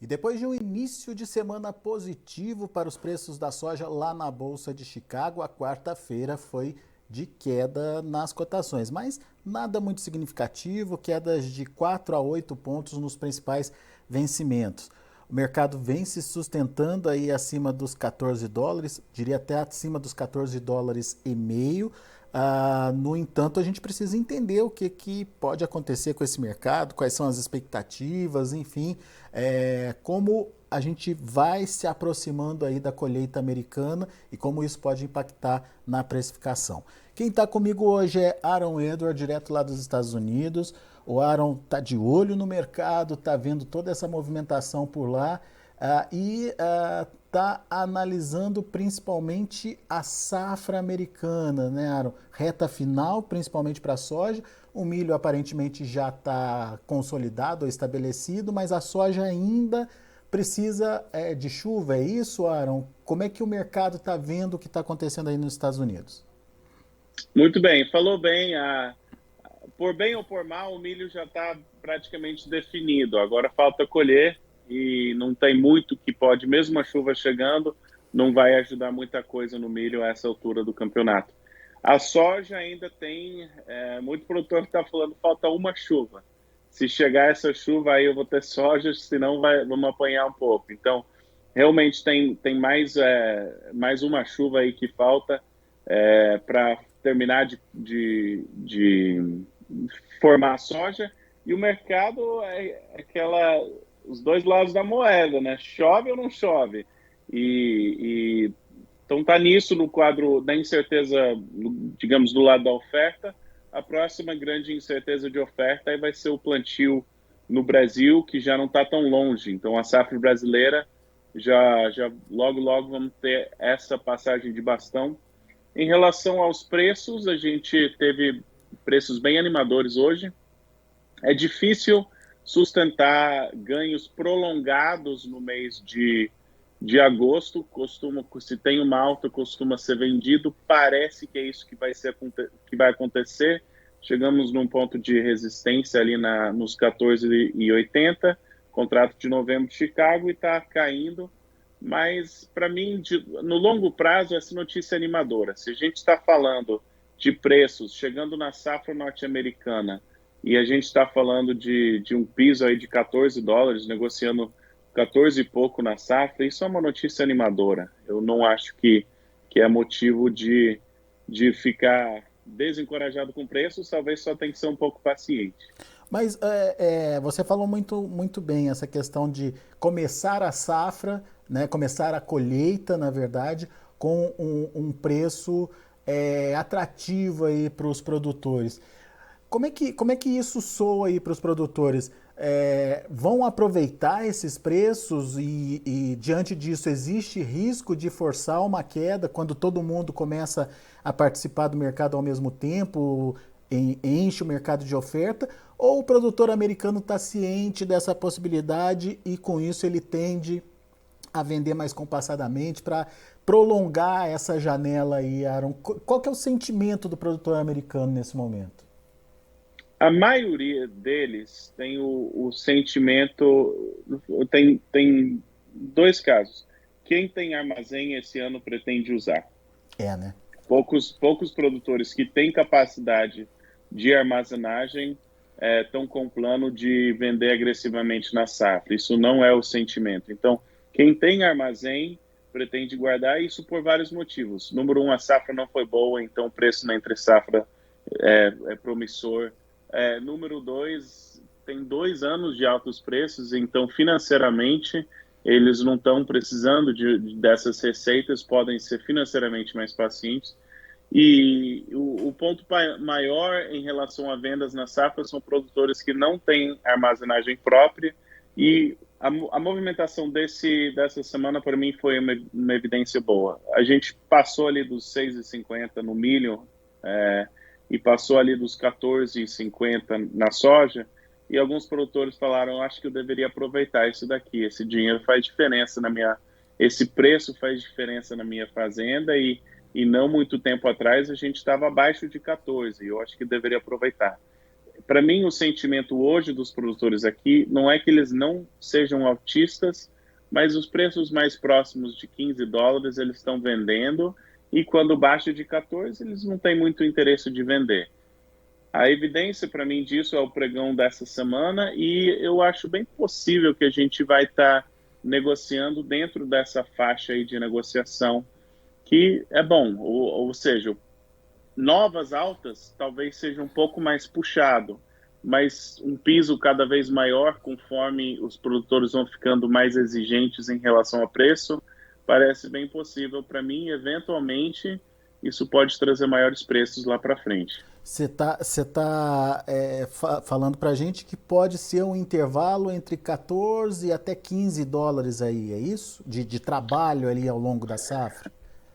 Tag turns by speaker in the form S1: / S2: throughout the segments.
S1: E depois de um início de semana positivo para os preços da soja lá na Bolsa de Chicago, a quarta-feira foi de queda nas cotações, mas nada muito significativo, quedas de 4 a 8 pontos nos principais vencimentos. O mercado vem se sustentando aí acima dos 14 dólares, diria até acima dos 14 dólares e meio. No entanto, a gente precisa entender o que pode acontecer com esse mercado, quais são as expectativas, enfim, como a gente vai se aproximando aí da colheita americana e como isso pode impactar na precificação. Quem está comigo hoje é Aaron Edward, direto lá dos Estados Unidos. O Aaron está de olho no mercado, está vendo toda essa movimentação por lá e está analisando principalmente a safra americana, né, Aaron? Reta final, principalmente para a soja. O milho aparentemente já está consolidado ou estabelecido, mas a soja ainda precisa de chuva, é isso, Aaron? Como é que o mercado está vendo o que está acontecendo aí nos Estados Unidos?
S2: Muito bem, falou bem. Por bem ou por mal, o milho já está praticamente definido. Agora falta colher e não tem muito que pode, mesmo a chuva chegando, não vai ajudar muita coisa no milho a essa altura do campeonato. A soja ainda tem, muito produtor está falando falta uma chuva. Se chegar essa chuva, aí eu vou ter soja, senão vamos apanhar um pouco. Então, realmente tem mais uma chuva aí que falta para terminar de formar a soja, e o mercado os dois lados da moeda, né? Chove ou não chove? Então tá nisso no quadro da incerteza, digamos, do lado da oferta. A próxima grande incerteza de oferta aí vai ser o plantio no Brasil, que já não está tão longe. Então a safra brasileira já logo vamos ter essa passagem de bastão. Em relação aos preços, a gente teve preços bem animadores hoje. É difícil sustentar ganhos prolongados no mês de agosto. Se tem uma alta, costuma ser vendido. Parece que é isso que vai acontecer. Chegamos num ponto de resistência ali nos 14,80, contrato de novembro de Chicago, e está caindo. Mas, para mim, no longo prazo, essa notícia é animadora. Se a gente está falando de preços chegando na safra norte-americana e a gente está falando de um piso aí de 14 dólares, negociando 14 e pouco na safra, isso é uma notícia animadora. Eu não acho que é motivo de ficar desencorajado com preços, talvez só tem que ser um pouco paciente.
S1: Mas você falou muito bem essa questão de começar a safra, né, começar a colheita, na verdade, com um preço atrativo aí para os produtores. Como é que isso soa aí para os produtores? Vão aproveitar esses preços e diante disso existe risco de forçar uma queda quando todo mundo começa a participar do mercado ao mesmo tempo, enche o mercado de oferta, ou o produtor americano está ciente dessa possibilidade e com isso ele tende a vender mais compassadamente para prolongar essa janela aí, Aaron? Qual que é o sentimento do produtor americano nesse momento?
S2: A maioria deles tem o sentimento. Tem dois casos. Quem tem armazém esse ano pretende usar.
S1: Né?
S2: Poucos produtores que têm capacidade de armazenagem estão com plano de vender agressivamente na safra. Isso não é o sentimento. Então, quem tem armazém pretende guardar isso por vários motivos. Número um, a safra não foi boa, então o preço na entre-safra é promissor. Número dois, tem 2 anos de altos preços, então financeiramente eles não estão precisando dessas receitas, podem ser financeiramente mais pacientes. E o ponto maior em relação a vendas na safra são produtores que não têm armazenagem própria, e a movimentação dessa semana para mim foi uma evidência boa. A gente passou ali dos 6,50 no milho, e passou ali dos 14,50 na soja, e alguns produtores falaram, acho que eu deveria aproveitar isso daqui, esse dinheiro faz diferença esse preço faz diferença na minha fazenda, e não muito tempo atrás a gente estava abaixo de 14, eu acho que deveria aproveitar. para mim, o sentimento hoje dos produtores aqui não é que eles não sejam altistas, mas os preços mais próximos de US$ 15 eles estão vendendo, e quando baixa de 14, eles não têm muito interesse de vender. A evidência para mim disso é o pregão dessa semana, e eu acho bem possível que a gente vai estar negociando dentro dessa faixa aí de negociação, que é bom, ou seja, novas altas talvez seja um pouco mais puxado, mas um piso cada vez maior conforme os produtores vão ficando mais exigentes em relação ao preço, parece bem possível para mim. Eventualmente, isso pode trazer maiores preços lá para frente.
S1: Você tá falando para a gente que pode ser um intervalo entre 14 e até US$ 15 aí, é isso? De trabalho ali ao longo da safra?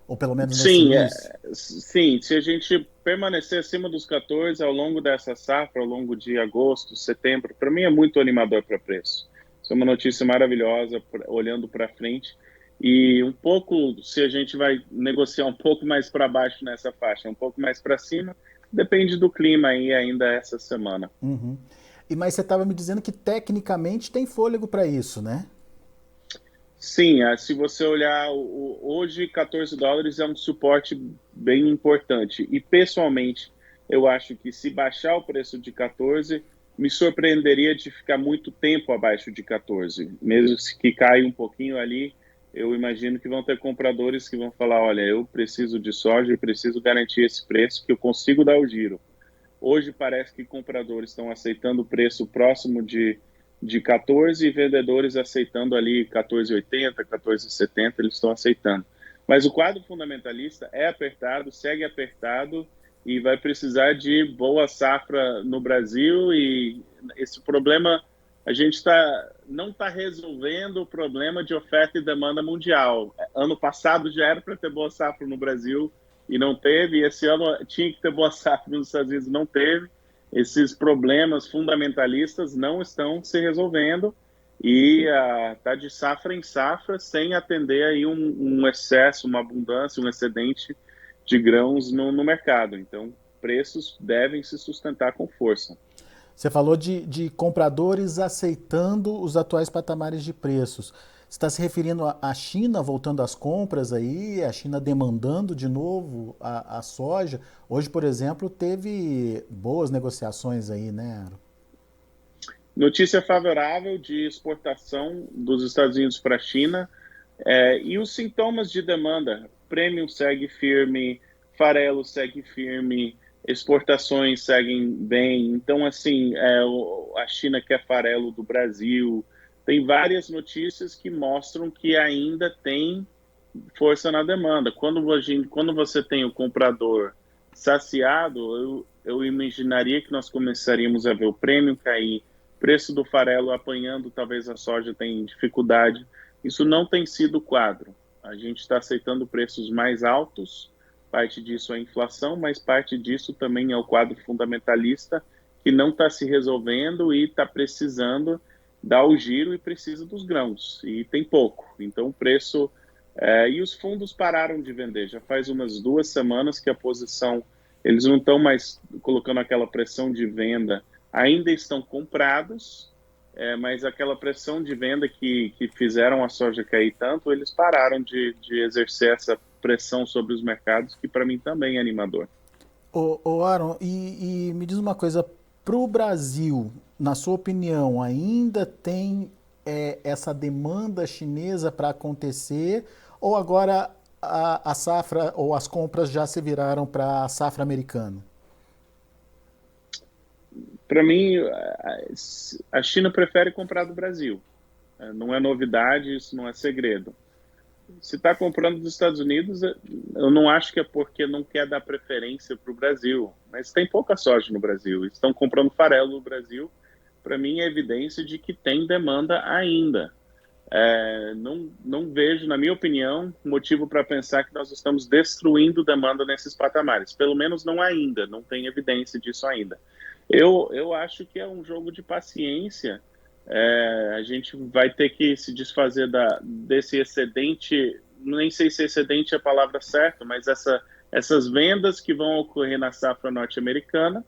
S1: Ou pelo menos nesse
S2: Sim,
S1: início?
S2: sim, se a gente permanecer acima dos 14 ao longo dessa safra, ao longo de agosto, setembro, para mim é muito animador para preço. Isso é uma notícia maravilhosa, olhando para frente. E um pouco, se a gente vai negociar um pouco mais para baixo nessa faixa, um pouco mais para cima, depende do clima aí ainda essa semana.
S1: Uhum. Mas você estava me dizendo que tecnicamente tem fôlego para isso, né?
S2: Sim, se você olhar hoje, US$ 14 é um suporte bem importante. E pessoalmente, eu acho que se baixar o preço de 14, me surpreenderia de ficar muito tempo abaixo de 14. Mesmo que caia um pouquinho ali, eu imagino que vão ter compradores que vão falar: olha, eu preciso de soja e preciso garantir esse preço que eu consigo dar o giro. Hoje parece que compradores estão aceitando o preço próximo de 14 e vendedores aceitando ali 14,80, 14,70, eles estão aceitando. Mas o quadro fundamentalista é apertado, segue apertado, e vai precisar de boa safra no Brasil, e esse problema, a gente não está resolvendo o problema de oferta e demanda mundial. Ano passado já era para ter boa safra no Brasil e não teve, e esse ano tinha que ter boa safra nos Estados Unidos, não teve. Esses problemas fundamentalistas não estão se resolvendo, e está de safra em safra sem atender aí um excesso, uma abundância, um excedente de grãos no mercado. Então, preços devem se sustentar com força.
S1: Você falou de compradores aceitando os atuais patamares de preços. Você está se referindo à China voltando às compras aí, a China demandando de novo a soja? Hoje, por exemplo, teve boas negociações aí, né, Aaron?
S2: Notícia favorável de exportação dos Estados Unidos para a China, e os sintomas de demanda. Premium segue firme, farelo segue firme, exportações seguem bem. Então, assim, a China quer farelo do Brasil. Tem várias notícias que mostram que ainda tem força na demanda. Quando você tem o comprador saciado, eu imaginaria que nós começaríamos a ver o prêmio cair, preço do farelo apanhando, talvez a soja tenha dificuldade. Isso não tem sido o quadro. A gente está aceitando preços mais altos, parte disso é a inflação, mas parte disso também é o quadro fundamentalista, que não está se resolvendo e está precisando dar o giro e precisa dos grãos, e tem pouco. Então o preço... e os fundos pararam de vender. Já faz umas 2 semanas que a posição... Eles não estão mais colocando aquela pressão de venda, ainda estão comprados, mas aquela pressão de venda que fizeram a soja cair tanto, eles pararam de exercer essa pressão sobre os mercados, que para mim também é animador.
S1: Ô Aaron, e me diz uma coisa, para o Brasil, na sua opinião, ainda tem essa demanda chinesa para acontecer, ou agora a safra ou as compras já se viraram para a safra americana?
S2: Para mim, a China prefere comprar do Brasil. Não é novidade, isso não é segredo. Se está comprando dos Estados Unidos, eu não acho que é porque não quer dar preferência para o Brasil, mas tem pouca soja no Brasil. Estão comprando farelo no Brasil. Para mim, é evidência de que tem demanda ainda. Não vejo, na minha opinião, motivo para pensar que nós estamos destruindo demanda nesses patamares. Pelo menos não ainda, não tem evidência disso ainda. Eu acho que é um jogo de paciência. A gente vai ter que se desfazer desse excedente, nem sei se excedente é a palavra certa, mas essas vendas que vão ocorrer na safra norte-americana,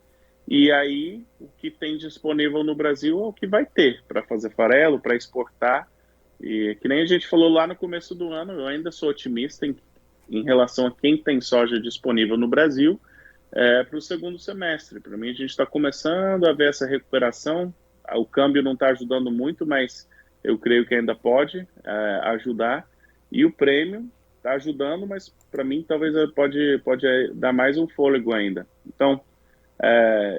S2: e aí o que tem disponível no Brasil é o que vai ter para fazer farelo, para exportar. E que nem a gente falou lá no começo do ano, eu ainda sou otimista em relação a quem tem soja disponível no Brasil para o segundo semestre. Para mim, a gente está começando a ver essa recuperação. O câmbio não está ajudando muito, mas eu creio que ainda pode ajudar. E o prêmio está ajudando, mas para mim talvez pode dar mais um fôlego ainda. Então,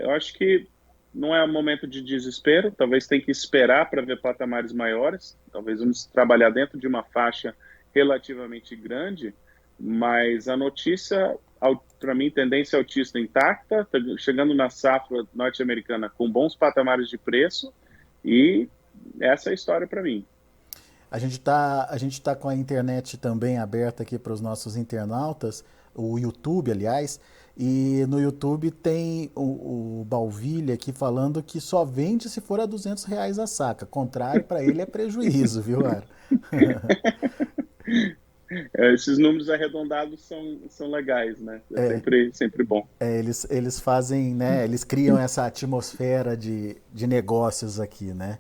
S2: eu acho que não é um momento de desespero, talvez tenha que esperar para ver patamares maiores, talvez vamos trabalhar dentro de uma faixa relativamente grande, mas a notícia, para mim, tendência altista intacta, chegando na safra norte-americana com bons patamares de preço, e essa é a história para mim.
S1: A gente tá com a internet também aberta aqui para os nossos internautas, o YouTube, aliás, e no YouTube tem o Balvilha aqui falando que só vende se for a R$ 200 a saca. Contrário, para ele é prejuízo, viu, Ara?
S2: Esses números arredondados são legais, né? É sempre bom.
S1: Eles fazem, né? Eles criam essa atmosfera de negócios aqui, né?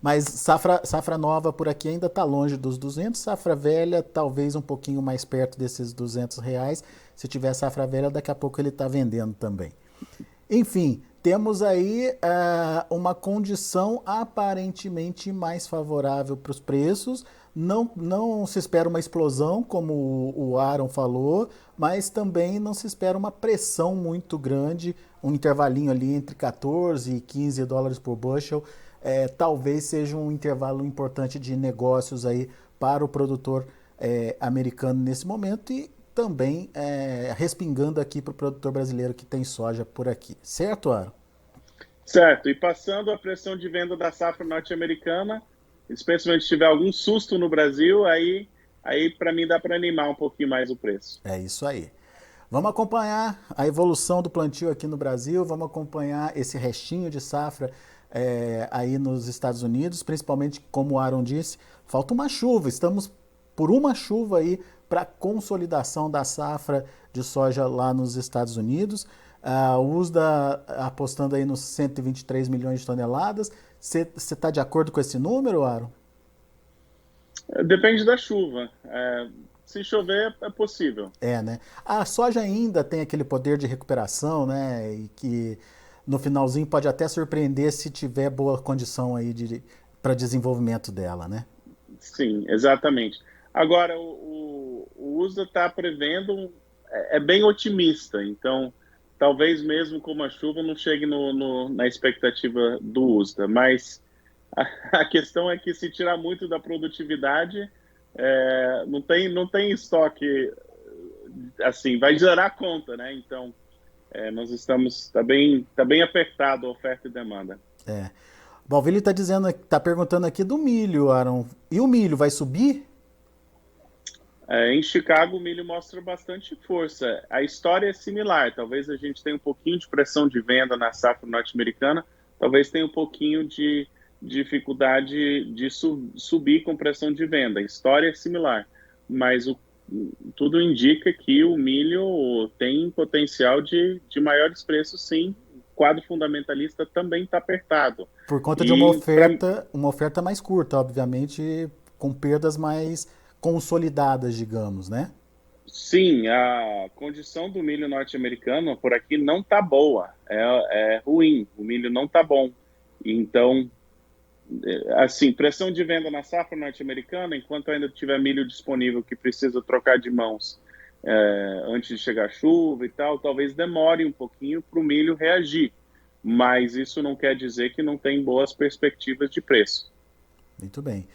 S1: Mas safra nova por aqui ainda está longe dos 200, safra velha talvez um pouquinho mais perto desses R$ 200. Se tiver safra velha, daqui a pouco ele está vendendo também. Enfim, temos aí uma condição aparentemente mais favorável para os preços. Não se espera uma explosão, como o Aaron falou, mas também não se espera uma pressão muito grande, um intervalinho ali entre 14 e 15 dólares por bushel. Talvez seja um intervalo importante de negócios aí para o produtor americano nesse momento e também respingando aqui para o produtor brasileiro que tem soja por aqui. Certo, Aaron?
S2: Certo. E passando a pressão de venda da safra norte-americana, especialmente se tiver algum susto no Brasil, aí para mim dá para animar um pouquinho mais o preço.
S1: É isso aí. Vamos acompanhar a evolução do plantio aqui no Brasil, vamos acompanhar esse restinho de safra aí nos Estados Unidos, principalmente, como o Aaron disse, falta uma chuva, estamos por uma chuva aí para consolidação da safra de soja lá nos Estados Unidos. O USDA apostando aí nos 123 milhões de toneladas. Você está de acordo com esse número, Aaron?
S2: Depende da chuva. Se chover, é possível.
S1: Né? A soja ainda tem aquele poder de recuperação, né? E que no finalzinho pode até surpreender se tiver boa condição aí para desenvolvimento dela, né?
S2: Sim, exatamente. Agora, o USDA está prevendo, é bem otimista, então talvez mesmo com uma chuva não chegue na expectativa do USDA, mas a questão é que se tirar muito da produtividade, não tem estoque, assim, vai gerar conta, né? Então, tá bem apertado a oferta e demanda.
S1: O Balvilli tá perguntando aqui do milho, Aaron. E o milho vai subir?
S2: Em Chicago, o milho mostra bastante força. A história é similar. Talvez a gente tenha um pouquinho de pressão de venda na safra norte-americana, talvez tenha um pouquinho de dificuldade de subir com pressão de venda. A história é similar, mas tudo indica que o milho tem potencial de maiores preços, sim. O quadro fundamentalista também está apertado.
S1: Por conta de uma oferta mais curta, obviamente, com perdas mais consolidadas, digamos, né?
S2: Sim, a condição do milho norte-americano por aqui não está boa, é ruim, o milho não está bom. Então, assim, pressão de venda na safra norte-americana, enquanto ainda tiver milho disponível que precisa trocar de mãos antes de chegar a chuva e tal, talvez demore um pouquinho para o milho reagir, mas isso não quer dizer que não tem boas perspectivas de preço.
S1: Muito bem.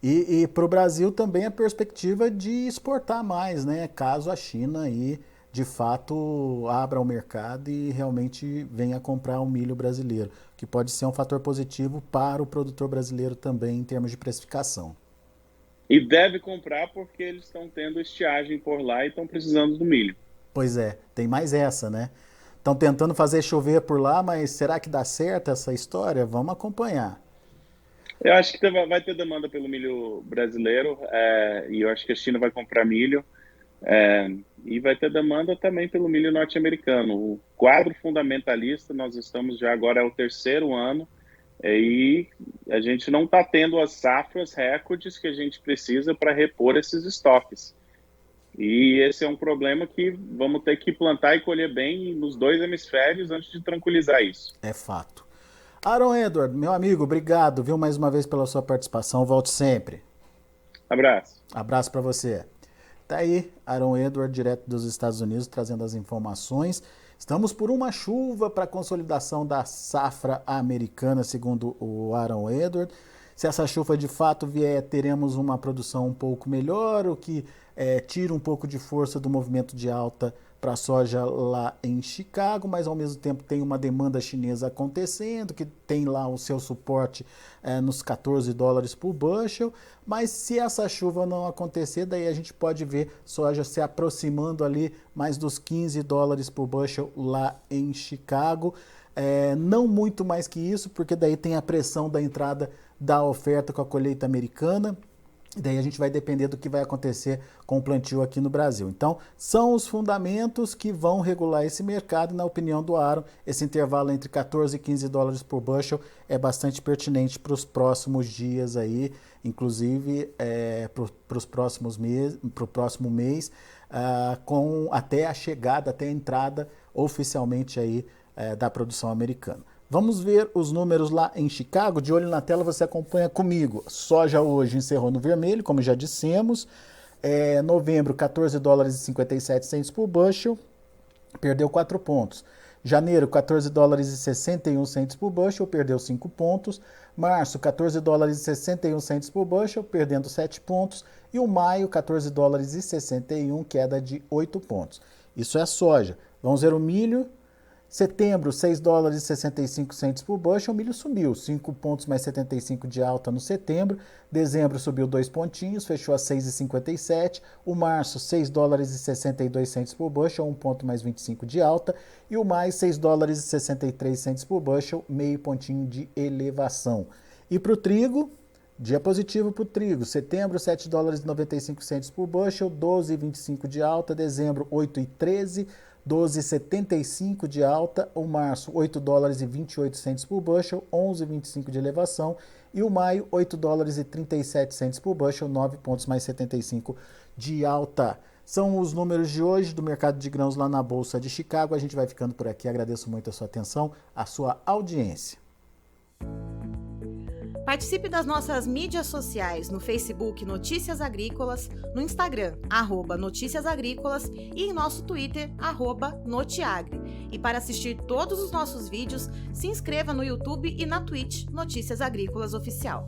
S1: E para o Brasil também a perspectiva de exportar mais, né? Caso a China aí de fato abra o mercado e realmente venha comprar o milho brasileiro, que pode ser um fator positivo para o produtor brasileiro também em termos de precificação.
S2: E deve comprar porque eles estão tendo estiagem por lá e estão precisando do milho.
S1: Pois é, tem mais essa, né? Estão tentando fazer chover por lá, mas será que dá certo essa história? Vamos acompanhar.
S2: Eu acho que vai ter demanda pelo milho brasileiro e eu acho que a China vai comprar milho. E vai ter demanda também pelo milho norte-americano. O quadro fundamentalista, nós estamos já agora é o terceiro ano, e a gente não está tendo as safras recordes que a gente precisa para repor esses estoques. E esse é um problema que vamos ter que plantar e colher bem nos dois hemisférios antes de tranquilizar isso.
S1: É fato. Aaron Edward, meu amigo, obrigado, viu, mais uma vez pela sua participação. Volte sempre.
S2: Abraço.
S1: Abraço para você. Tá aí, Aaron Edward, direto dos Estados Unidos, trazendo as informações. Estamos por uma chuva para a consolidação da safra americana, segundo o Aaron Edward. Se essa chuva de fato vier, teremos uma produção um pouco melhor, o que tira um pouco de força do movimento de alta para a soja lá em Chicago, mas ao mesmo tempo tem uma demanda chinesa acontecendo, que tem lá o seu suporte nos $14 por bushel, mas se essa chuva não acontecer, daí a gente pode ver soja se aproximando ali mais dos $15 por bushel lá em Chicago. Não muito mais que isso, porque daí tem a pressão da entrada da oferta com a colheita americana. Daí a gente vai depender do que vai acontecer com o plantio aqui no Brasil. Então, são os fundamentos que vão regular esse mercado. Na opinião do Aaron, esse intervalo entre 14 e 15 dólares por bushel é bastante pertinente para os próximos dias aí, inclusive para os próximos meses, para o próximo mês, com até a chegada, até a entrada oficialmente aí da produção americana. Vamos ver os números lá em Chicago. De olho na tela, você acompanha comigo. Soja hoje encerrou no vermelho, como já dissemos. Novembro, 14 dólares e 57 centes por bushel, perdeu 4 pontos. Janeiro, 14 dólares e 61 centes por bushel, perdeu 5 pontos. Março, 14 dólares e 61 centes por bushel, perdendo 7 pontos. E o maio, 14 dólares e 61, queda de 8 pontos. Isso é soja. Vamos ver o milho. Setembro, 6 dólares e 65 centes por bushel, o milho subiu, 5 pontos mais 75 de alta no setembro. Dezembro subiu 2 pontinhos, fechou a 6,57. O março, 6 dólares e 62 centes por bushel, 1 ponto mais 25 de alta. E o maio, 6 dólares e 63 centes por bushel, meio pontinho de elevação. E para o trigo, dia positivo para o trigo. Setembro, 7 dólares e 95 centes por bushel, 12,25 de alta. Dezembro, 8,13. 12,75 de alta, o março 8 dólares e 28 centes por bushel, 11,25 de elevação, e o maio 8 dólares e 37 centes por bushel, 9 pontos mais 75 de alta. São os números de hoje do mercado de grãos lá na Bolsa de Chicago. A gente vai ficando por aqui, agradeço muito a sua atenção, a sua audiência.
S3: Participe das nossas mídias sociais no Facebook Notícias Agrícolas, no Instagram @Notícias Agrícolas e em nosso Twitter @Notiagre. E para assistir todos os nossos vídeos, se inscreva no YouTube e na Twitch Notícias Agrícolas Oficial.